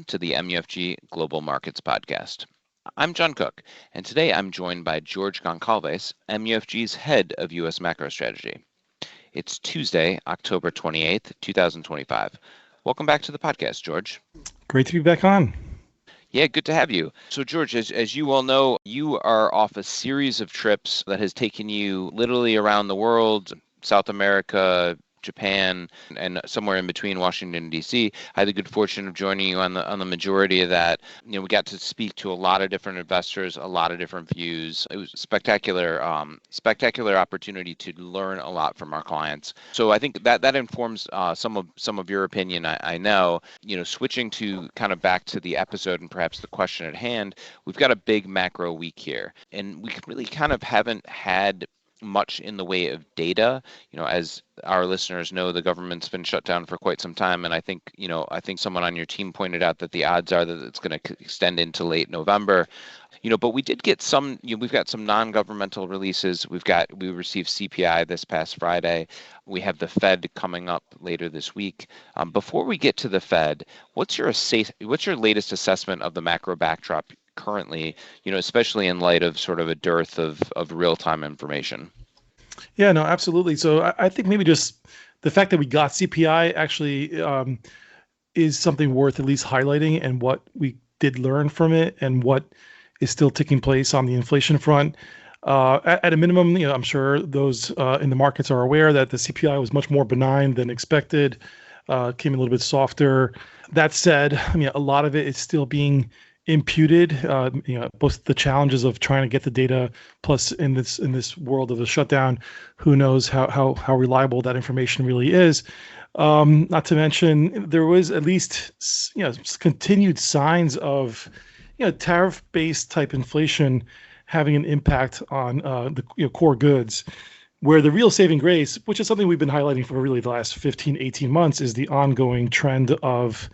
welcome to the MUFG Global Markets Podcast. I'm John Cook, and today I'm joined by George Goncalves, MUFG's head of U.S. macro strategy. It's Tuesday, October 28th, 2025. Welcome back to the podcast, George. Great to be back on. Yeah, good to have you. So, George, as you all know, you are off a series of trips that has taken you literally around the world, South America, Japan, and somewhere in between Washington, D.C. I had the good fortune of joining you on the majority of that. We got to speak to a lot of different investors, a lot of different views. It was a spectacular opportunity to learn a lot from our clients. So I think that informs some of your opinion. I know. Switching to kind of back to the episode and perhaps the question at hand, we've got a big macro week here, and we really kind of haven't had much in the way of data. As our listeners know, the government's been shut down for quite some time, and I think someone on your team pointed out that the odds are that it's going to extend into late November. But we did get some. We've got some non-governmental releases. We received CPI this past Friday. We have the Fed coming up later this week. Before we get to the Fed, what's your latest assessment of the macro backdrop currently, especially in light of sort of a dearth of real-time information? Yeah, no, absolutely. So I think maybe just the fact that we got CPI actually is something worth at least highlighting, and what we did learn from it and what is still taking place on the inflation front. At a minimum, I'm sure those in the markets are aware that the CPI was much more benign than expected, came a little bit softer. That said, a lot of it is still being imputed, both the challenges of trying to get the data, plus in this world of the shutdown, who knows how reliable that information really is. Not to mention, there was at least continued signs of tariff-based type inflation having an impact on the core goods, where the real saving grace, which is something we've been highlighting for really the last 15, 18 months, is the ongoing trend of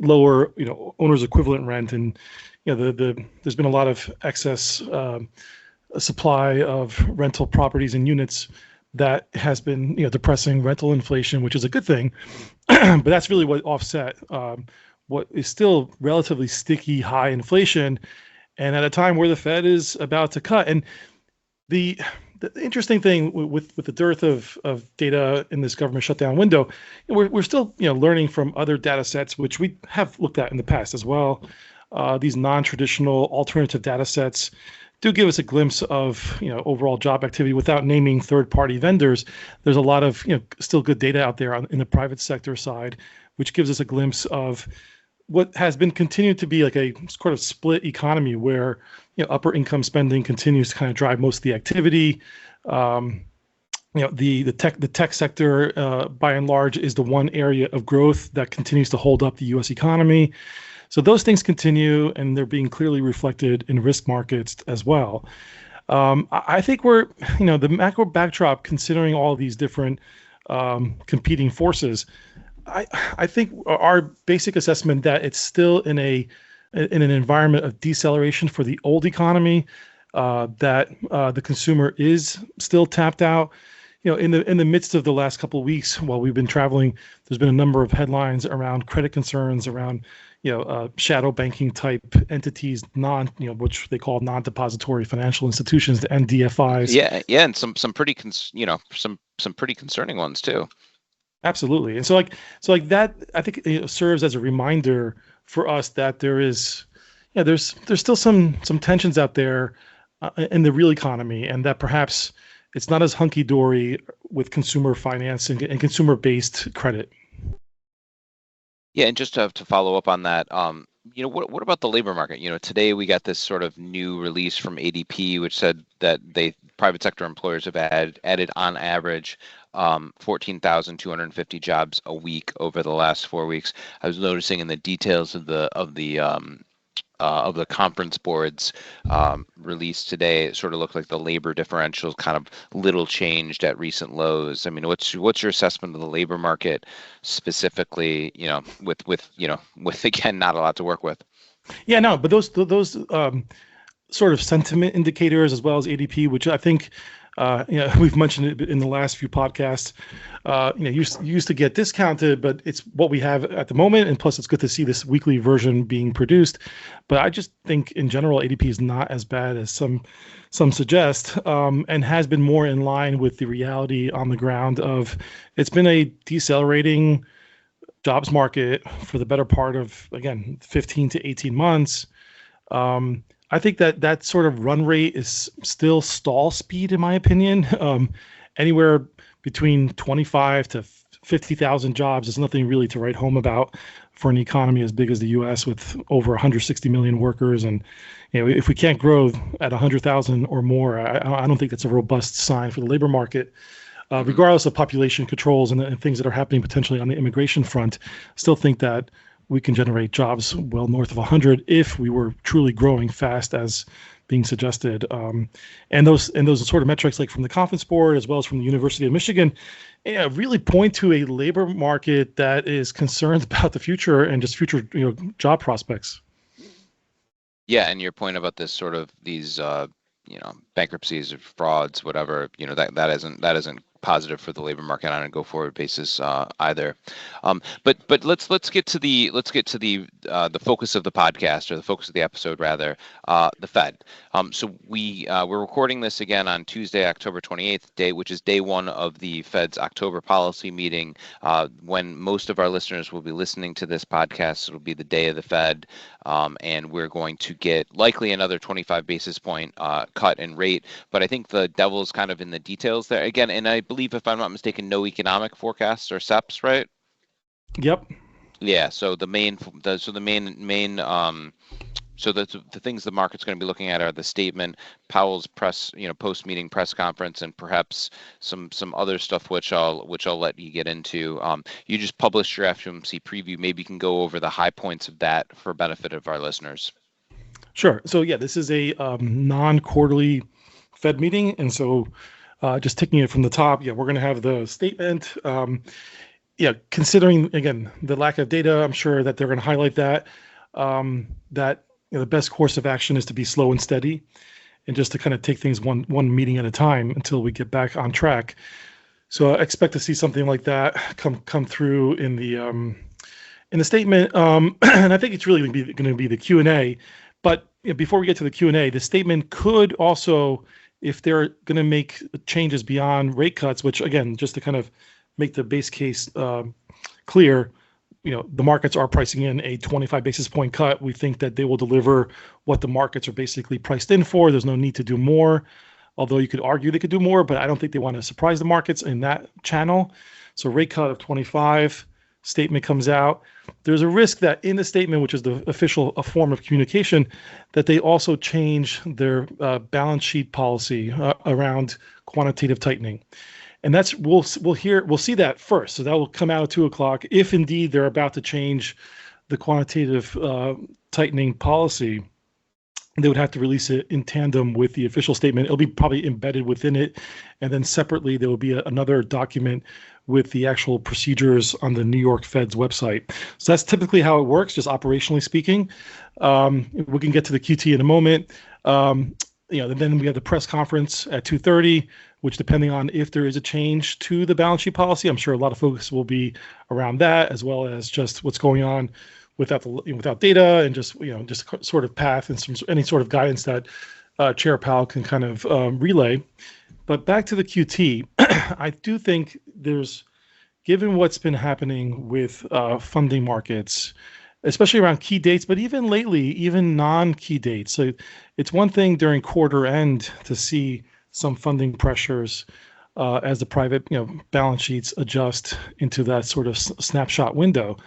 lower, owner's equivalent rent. And, there's been a lot of excess supply of rental properties and units that has been, depressing rental inflation, which is a good thing. But that's really what offset what is still relatively sticky high inflation, and at a time where the Fed is about to cut. And the interesting thing with the dearth of data in this government shutdown window, we're still learning from other data sets, which we have looked at in the past as well. These non-traditional alternative data sets do give us a glimpse of overall job activity without naming third-party vendors. There's a lot of still good data out there in the private sector side, which gives us a glimpse of what has been continued to be like a sort of split economy, where upper income spending continues to kind of drive most of the activity. The tech sector, by and large, is the one area of growth that continues to hold up the U.S. economy. So those things continue, and they're being clearly reflected in risk markets as well. I think the macro backdrop, considering all of these different competing forces, I think our basic assessment that it's still in an environment of deceleration for the old economy, that the consumer is still tapped out. In the midst of the last couple of weeks, while we've been traveling, there's been a number of headlines around credit concerns around shadow banking type entities, which they call non-depository financial institutions, the NDFIs. Yeah, and some pretty some pretty concerning ones too. Absolutely. And so that, I think serves as a reminder for us that there's still some tensions out there in the real economy, and that perhaps it's not as hunky-dory with consumer finance and consumer-based credit. Yeah, and just to follow up on that, what about the labor market? Today we got this sort of new release from ADP, which said that private sector employers have added on average 14,250 jobs a week over the last 4 weeks. I was noticing in the details of the conference board's release today, it sort of looked like the labor differential kind of little changed at recent lows. I mean, what's your assessment of the labor market specifically? With again, not a lot to work with. Yeah, no, but those sort of sentiment indicators, as well as ADP, which I think We've mentioned it in the last few podcasts. You used to get discounted, but it's what we have at the moment. And plus, it's good to see this weekly version being produced. But I just think in general, ADP is not as bad as some suggest, and has been more in line with the reality on the ground of it's been a decelerating jobs market for the better part of, again, 15 to 18 months. I think that sort of run rate is still stall speed, in my opinion. Anywhere between 25 to 50,000 jobs is nothing really to write home about for an economy as big as the U.S. with over 160 million workers. And if we can't grow at 100,000 or more, I don't think that's a robust sign for the labor market. Regardless of population controls and things that are happening potentially on the immigration front, still think that we can generate jobs well north of 100 if we were truly growing fast as being suggested. And those sort of metrics, like from the Conference Board as well as from the University of Michigan, really point to a labor market that is concerned about the future and just future job prospects. Yeah, and your point about this sort of these bankruptcies or frauds, whatever, that isn't positive for the labor market on a go forward basis either. But let's get to the focus of the podcast, or the focus of the episode rather, the Fed. So we're recording this again on Tuesday, October 28th, which is day one of the Fed's October policy meeting. When most of our listeners will be listening to this podcast, it'll be the day of the Fed, and we're going to get likely another 25 basis point cut in rate. But I think the devil's kind of in the details there again, and I believe, if I'm not mistaken, no economic forecasts or SEPs, right? Yep. Yeah. So the things the market's going to be looking at are the statement, Powell's post-meeting press conference, and perhaps some other stuff which I'll let you get into. You just published your FOMC preview. Maybe you can go over the high points of that for benefit of our listeners. Sure. So yeah, this is a non-quarterly Fed meeting, and so just taking it from the top, we're going to have the statement. Considering again the lack of data, I'm sure that they're going to highlight that the best course of action is to be slow and steady, and just to kind of take things one meeting at a time until we get back on track. So I expect to see something like that come through in the statement, and I think it's really going to be the Q&A. But before we get to the Q&A, the statement could also, if they're going to make changes beyond rate cuts, which again, just to kind of make the base case clear, the markets are pricing in a 25 basis point cut. We think that they will deliver what the markets are basically priced in for. There's no need to do more, although you could argue they could do more, but I don't think they want to surprise the markets in that channel. So rate cut of 25, statement comes out. There's a risk that in the statement, which is the official form of communication, that they also change their balance sheet policy around quantitative tightening. And that's we'll see that first. So that will come out at 2:00. If indeed they're about to change the quantitative tightening policy, they would have to release it in tandem with the official statement. It'll be probably embedded within it, and then separately there will be another document with the actual procedures on the New York Fed's website. So that's typically how it works, just operationally speaking. We can get to the QT in a moment. Then we have the press conference at 2:30, which, depending on if there is a change to the balance sheet policy, I'm sure a lot of focus will be around that, as well as just what's going on without data, and just sort of path and any sort of guidance that Chair Powell can kind of relay. But back to the QT, I do think given what's been happening with funding markets, especially around key dates, but even lately, even non-key dates. So it's one thing during quarter end to see some funding pressures as the private balance sheets adjust into that sort of snapshot window.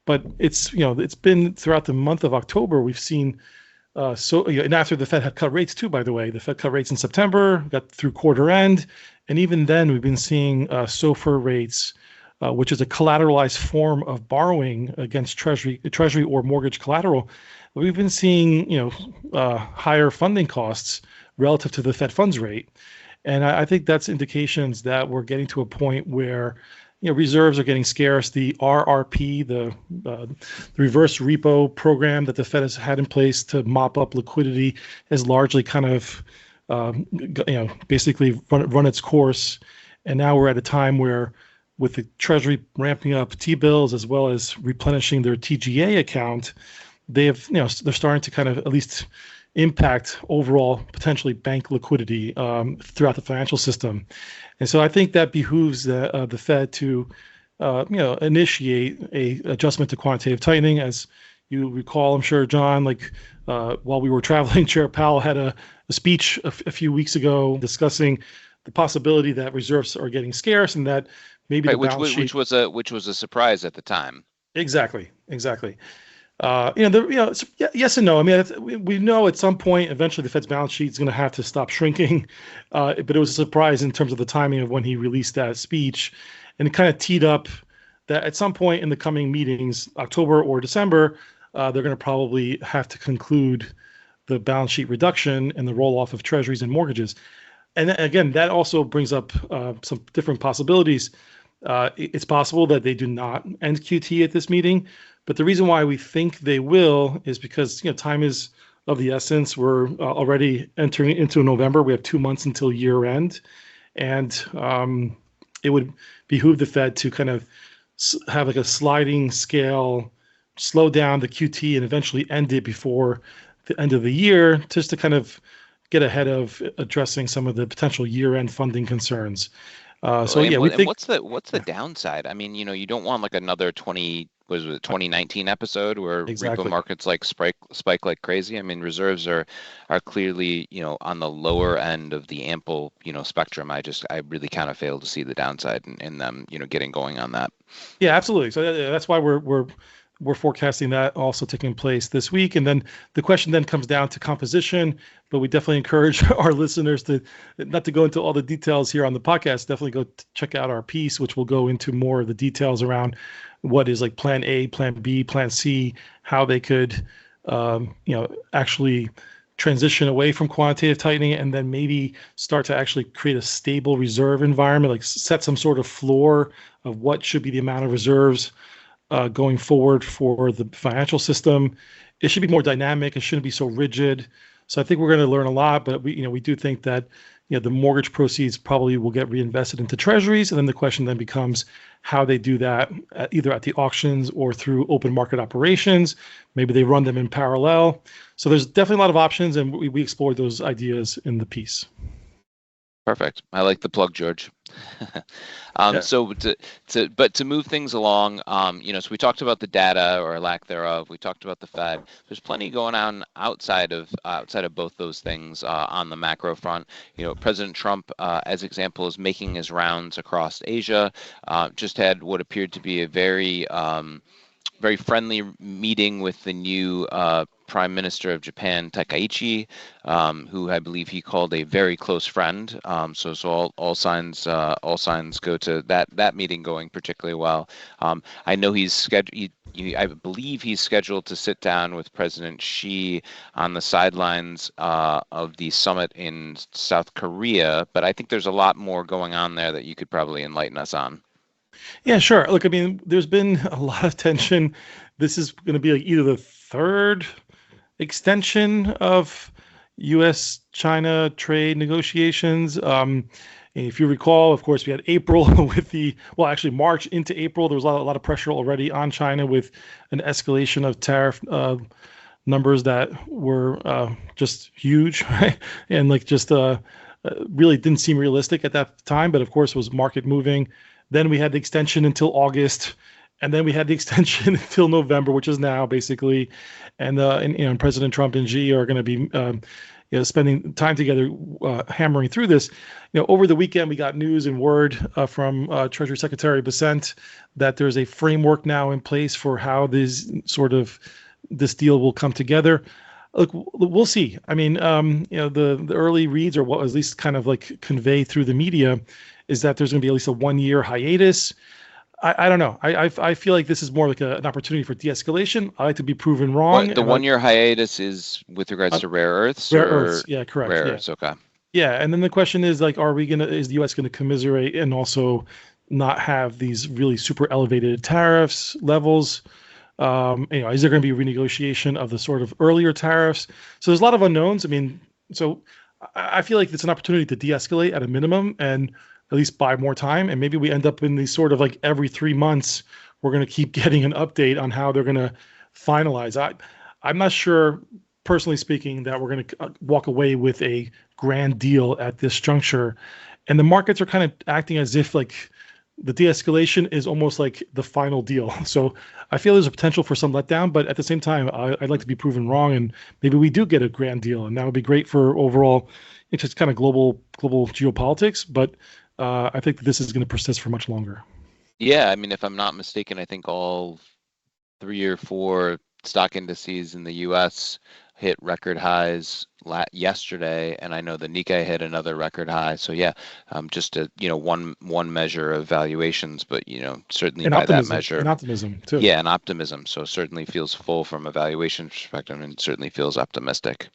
But it's been throughout the month of October, we've seen and after the Fed had cut rates too, by the way. The Fed cut rates in September, got through quarter end, and even then we've been seeing SOFR rates, which is a collateralized form of borrowing against treasury or mortgage collateral. We've been seeing higher funding costs relative to the Fed funds rate, and I think that's indications that we're getting to a point where reserves are getting scarce. The RRP, the reverse repo program that the Fed has had in place to mop up liquidity, has largely kind of basically run its course. And now we're at a time where, with the Treasury ramping up T-bills as well as replenishing their TGA account, they're starting to kind of at least impact overall potentially bank liquidity throughout the financial system. And so I think that behooves the Fed to initiate a adjustment to quantitative tightening. As you recall, I'm sure, John, while we were traveling, Chair Powell had a speech a few weeks ago discussing the possibility that reserves are getting scarce and that maybe the balance sheet, which was a surprise at the time. Exactly. Yes and no. I mean, we know at some point, eventually, the Fed's balance sheet is going to have to stop shrinking. But it was a surprise in terms of the timing of when he released that speech, and it kind of teed up that at some point in the coming meetings, October or December, they're going to probably have to conclude the balance sheet reduction and the roll off of treasuries and mortgages. And again, that also brings up some different possibilities. It's possible that they do not end QT at this meeting, but the reason why we think they will is because time is of the essence. We're already entering into November. We have 2 months until year end, and it would behoove the Fed to kind of have like a sliding scale, slow down the QT, and eventually end it before the end of the year, just to kind of get ahead of addressing some of the potential year-end funding concerns. We think. What's the downside? I mean, you don't want like another 2019 episode where Exactly. repo markets spike like crazy. I mean, reserves are clearly on the lower end of the ample spectrum. I really kind of fail to see the downside in them getting going on that. Yeah, absolutely. So that's why we're forecasting that also taking place this week. And then the question then comes down to composition, but we definitely encourage our listeners to not to go into all the details here on the podcast. Definitely go check out our piece, which will go into more of the details around what is like plan A, plan B, plan C, how they could, actually transition away from quantitative tightening and then maybe start to actually create a stable reserve environment, like set some sort of floor of what should be the amount of reserves going forward for the financial system. It should be more dynamic. It shouldn't be so rigid. So I think we're going to learn a lot, but we do think that the mortgage proceeds probably will get reinvested into treasuries, and then the question then becomes how they do that, either at the auctions or through open market operations. Maybe they run them in parallel. So there's definitely a lot of options, and we explored those ideas in the piece. Perfect. I like the plug, George. Yeah. So to move things along, so we talked about the data or lack thereof. We talked about the Fed. There's plenty going on outside of both those things on the macro front. President Trump, as example, is making his rounds across Asia. Just had what appeared to be a very friendly meeting with the new Prime Minister of Japan, Takaichi, who I believe he called a very close friend. So all signs go to that meeting going particularly well. I know he's scheduled. I believe he's scheduled to sit down with President Xi on the sidelines of the summit in South Korea. But I think there's a lot more going on there that you could probably enlighten us on. Yeah, sure. Look, I mean, there's been a lot of tension. This is going to be like either the third extension of U.S.-China trade negotiations. If you recall, of course, we had April with actually March into April. There was a lot of pressure already on China with an escalation of tariff numbers that were just huge, right? And really didn't seem realistic at that time, but of course was market moving. Then we had the extension until August, and then we had the extension until November, which is now basically. And President Trump and Xi are going to be spending time together hammering through this. Over the weekend, we got news and word from Treasury Secretary Bessent that there's a framework now in place for how this deal will come together. Look, we'll see. I mean, the early reads, or what at least kind of like convey through the media, is that there's going to be at least a 1-year hiatus. I don't know. I feel like this is more like an opportunity for de-escalation. I like to be proven wrong. The 1-year hiatus is with regards to rare earths? Rare earths, yeah, correct. Rare earths, okay. Yeah, and then the question is is the U.S. going to commiserate and also not have these really super elevated tariffs levels? Is there going to be a renegotiation of the sort of earlier tariffs? So there's a lot of unknowns. I mean, so I feel like it's an opportunity to de-escalate at a minimum and at least buy more time. And maybe we end up in these sort of like every 3 months, we're going to keep getting an update on how they're going to finalize. I'm not sure, personally speaking, that we're going to walk away with a grand deal at this juncture. And the markets are kind of acting as if like the de-escalation is almost like the final deal. So I feel there's a potential for some letdown, but at the same time, I'd like to be proven wrong, and maybe we do get a grand deal, and that would be great for overall, it's just kind of global geopolitics. But I think that this is going to persist for much longer. Yeah, I mean, if I'm not mistaken, I think all 3 or 4 stock indices in the U.S. hit record highs yesterday, and I know the Nikkei hit another record high. So yeah, just a one measure of valuations, but certainly And by that optimism, measure, and optimism too. yeah, and optimism. So certainly feels full from a valuation perspective, and certainly feels optimistic.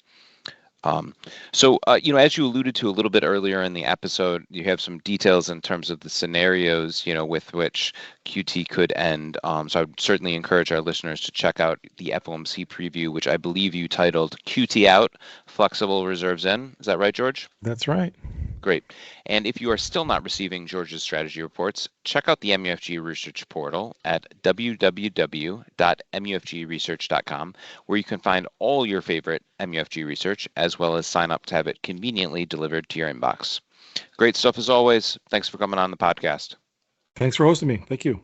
So, as you alluded to a little bit earlier in the episode, you have some details in terms of the scenarios, with which QT could end. So I would certainly encourage our listeners to check out the FOMC preview, which I believe you titled QT Out, Flexible Reserves In. Is that right, George? That's right. Great. And if you are still not receiving George's strategy reports, check out the MUFG Research portal at www.mufgresearch.com, where you can find all your favorite MUFG research, as well as sign up to have it conveniently delivered to your inbox. Great stuff as always. Thanks for coming on the podcast. Thanks for hosting me. Thank you.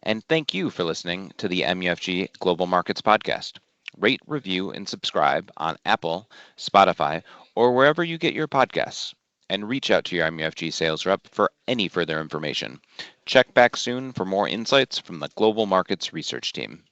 And thank you for listening to the MUFG Global Markets Podcast. Rate, review, and subscribe on Apple, Spotify, or wherever you get your podcasts. And reach out to your MUFG sales rep for any further information. Check back soon for more insights from the Global Markets Research Team.